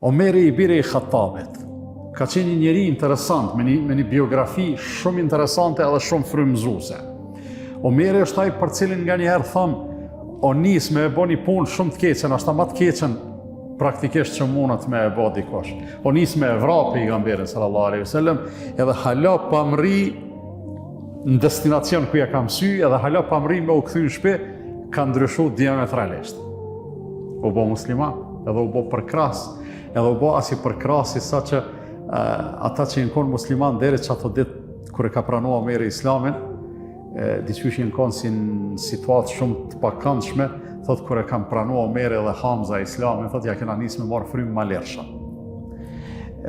Omeri i biri i Khattabit ka qenë një njeri interesant, me një biografi shumë interesante edhe shumë frymëzuese. Omeri është ai për cilin nga njëherë thëmë, o nis me e bo një punë shumë të keqen, ashta ma të keqen praktikisht që mundet me e bo dikosh. O nis me e vra pejgamberin sallallahu alaihi wasallam, edhe hala pa mri në destinacion ku ja kam sy, edhe hala pa mri me u kthy në shtëpi, ka ndryshu diametralisht. U bo musliman, edhe u bo përkras, edhe u bo as i përkrasi sa që ata që jenë konë musliman deri që ato ditë kër e ka pranua Omeri Islamin, diqysh jenë konë si në situatë shumë të pakëndshme, thot kër e kam pranua Omeri dhe Hamza Islamin, thot ja kena nisë me marë frymë ma lersha.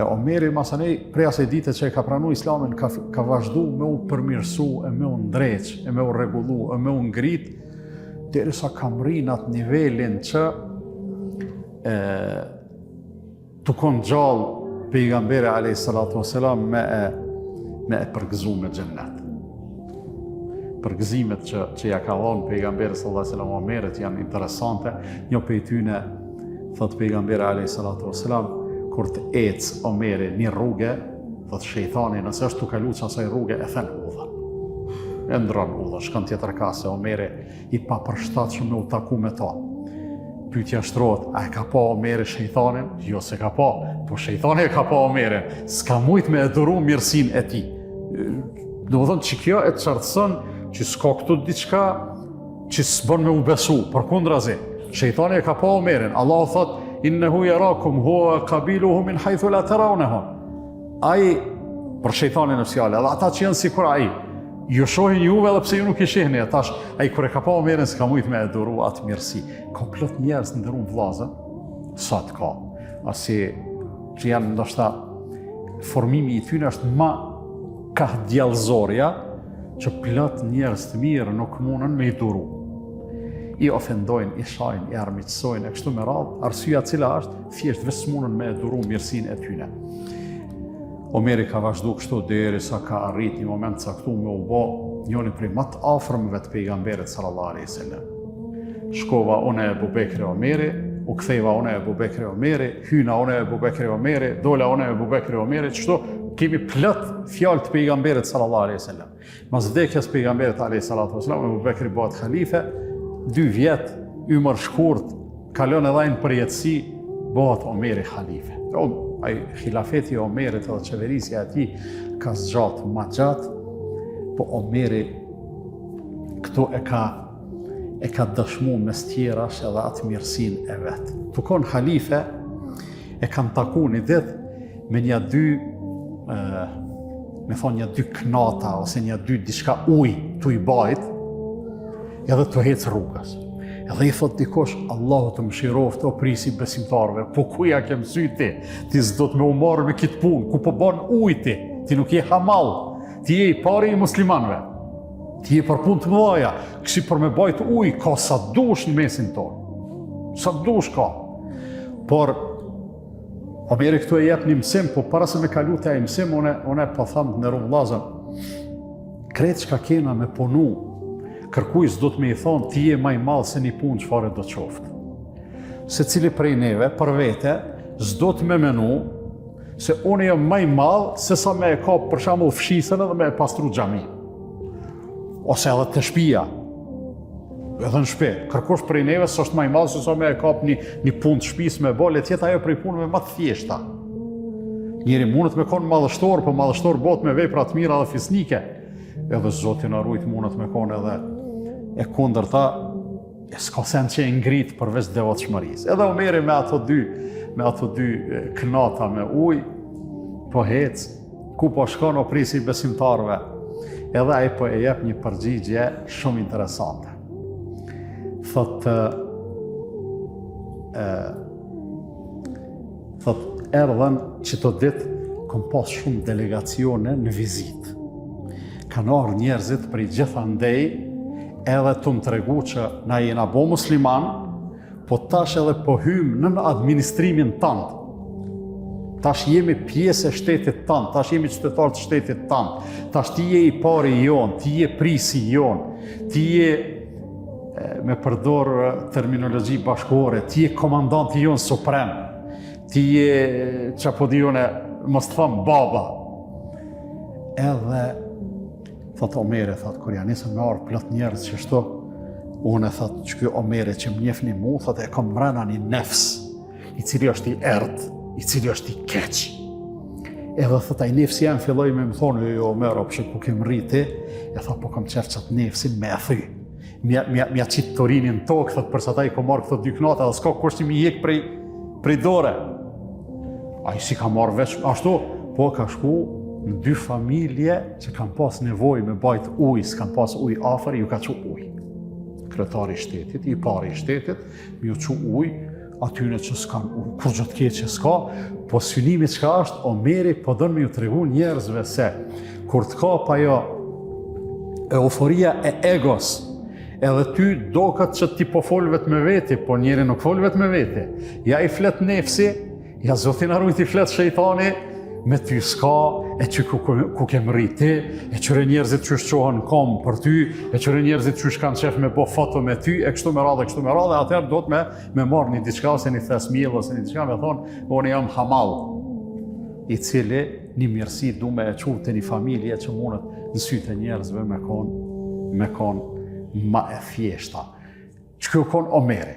Omeri masanej, prej asaj dite që e ka pranua Islamin, ka vazhdu me u përmirësu, e me u ndreq, e me u regullu, e me u ngrit, deri sa ka mri në atë nivelin që të konë gjallë pejgamberi a.s. me e përgëzu me gjennet. Përgëzimet që ja ka dhonë pejgamberi s.a.s. Omerit janë interesante. Një pej tyne, thot pejgamberi a.s. kur të ecë Omeri një rrugë, thot shejtani nëse është të kalu që asaj rrugë e thënë udhën. E ndronë udhën, shkën tjetër ka se Omeri i pa përshtat që me u taku me ta. Pyetja shtrohet, a e ka pa Omeri shejtanin? Jo se ka pa, po shejtani e ka pa Omerin. S'ka mujt me edhuru mirësin e ti. Do më thënë që kjo e të qartësën që s'ka këtu diçka që s'bën me u besu, për kundrazi. Shejtani e ka pa Omerin. Allah thot, innehu yarakum huwa qabiluhu min haythu la tarawnahum. Ai për shejtanin në fjallë, edhe ata që janë sikur ai. Ju shohin juve edhe pse ju nuk i shihni, tash ai kur e ka pa Omerin s'ka mujt me e duru atë mirësi. Ka plot njerëz në ndërun vllazë, sa të ka. Asi që janë ndoshta formimi i tyre është ma ka djallëzorja që plot njerëz të mirë nuk mundën me i duru. I ofendojnë, i shajnë, i armiqsojnë e kështu me radhë, arsyeja cila është thjesht vetëm mundën me e duru mirësinë e tyre. Omeri ka vazhdu kështu deri sa ka arrit një moment caktuar me u bë njëri prej më të afërmëve të pejgamberit sallallahu alaihi wasallam. Shkova unë e Abu Bekri Omeri, u ktheva unë e Abu Bekri Omeri, hyna unë e Abu Bekri Omeri, dola unë e Abu Bekri Omeri, kështu kemi plot fjalë të pejgamberit sallallahu alaihi wasallam. Mas vdekjes pejgamberit alaihi salatu wasallam, Abu Bekri bëhet halife, 2 vjet, ymër shkurt, kalon edhe ai në përjetësi, bëhet Omeri halife. Ai khilafeti i Omerit edhe qeverisja e tij ka zgjatë më gjatë, po Omeri këtu e ka dëshmu mes tjerash edhe atë mirësinë e vet. Tu kon halife e kanë taku një ditë me një dy knata ose një dy diçka ujë tu i bajt edhe tu hec rrugës. Edhe i thot dikosh, Allahu të mëshiroft o prisi besimtarve, po ku ja ke mësy ti? Ti s'do të me u marrë me kitë punë, ku po ban ujti, ti nuk je hamal, ti je i pari i muslimanve, ti je për punë të mëdhaja, kësi për me bajt uj, ka sa dush në mesin tonë, sa dush ka. Por, Omeri këtu e jep një mësim, po para se me kalu të e mësim, une po thamë në rrumë lazën, kretë që ka kena me punu, kërkuj s'do të me i thonë, ti je maj malë se një punë qëfare do të qoftë. Se cili prej neve, për vete, s'do të me menu, se unë jam maj malë, se sa me e ka për shamull fshisën edhe me e pastru xhami. Ose edhe të shtëpia, edhe në shtëpi. Kërkosh prej neve, s'është maj malë, se sa me e ka një punë të shtëpisë me bo, le tjetë ajo prej punëve më të thjeshta. Njeri mundet me konë madhështor, po madhështor bot me vepra të mira dhe fisnike. Edhe Zotin arrujt mundet me konë edhe e kundërta, s'ka sen që e ngrit përveç devotshmërisë. Edhe Omeri me ato dy knata me ujë, po hec, ku po shkon o prisi besimtarve. Edhe ai po e jep një përgjigje shumë interesante. Thot, erdhen që të ditë kom pas shumë delegacione në vizitë. Kanë arë njerëzit për i gjitha ndej, edhe të më tregu që na jena bo musliman, po tash edhe po hymë në administrimin tanë. Tash jemi pjesë e shtetit tanë, tash jemi qytetarë të shtetit tanë, tash ti je i pari jonë, ti je prisi jonë, ti je, me përdor terminologji bashkore, ti je komandanti jonë suprem, ti je që po dione, mos të thëmë baba. Edhe, thot Omeri, thot, kur janë nisën me arë plot njerëz që shto, unë thot, që kjo Omeri që më njefni mu, thot, e kom mrena një nefs, i cili është i erdh, i cili është i keq. Edhe thot, ai nefsi jam filloi me më thonë, jo Omer, pse ku kem rriti, e thot, po kam qef çat nefsin me e thy. Mja qitë torinin tokë, thot, përsa ta i ko marrë këto 2 knata, dhe s'ka kush që mi jek prej dore. A i si ka marrë veç, ashtu, po ka shku në 2 familje që kanë pas nevojë me bajt ujë, s'kanë pas ujë afer, ju ka qu ujë. Kretari i shtetit, i pari i shtetit, mi ju qu ujë, atyne që s'kanë ujë, kur gjëtë keq që s'ka, po synimi çka është, Omeri po dënë me ju tregu njerëzve se, kur të ka pa jo euforia e egos, edhe ty do këtë që ti po fol vetë me veti, po njeri nuk fol vetë me veti. Ja i flet nefsi, ja zotin arrujt i flet shejtani, me ty s'ka, e që ku kem rriti, e qëre njerëzit që shqohën kom për ty, e qëre njerëzit që shkanë qef me bo foto me ty, e kështu me radhe, atëherë do të me marrë një diçka, ose një thesmil, ose një diçka, me thonë, unë jam hamal, i cili një mirësi du me e qutë të një familje që mundet në sytë e njerëzve me kon ma e thjeshta. Që kjo kon Omeri.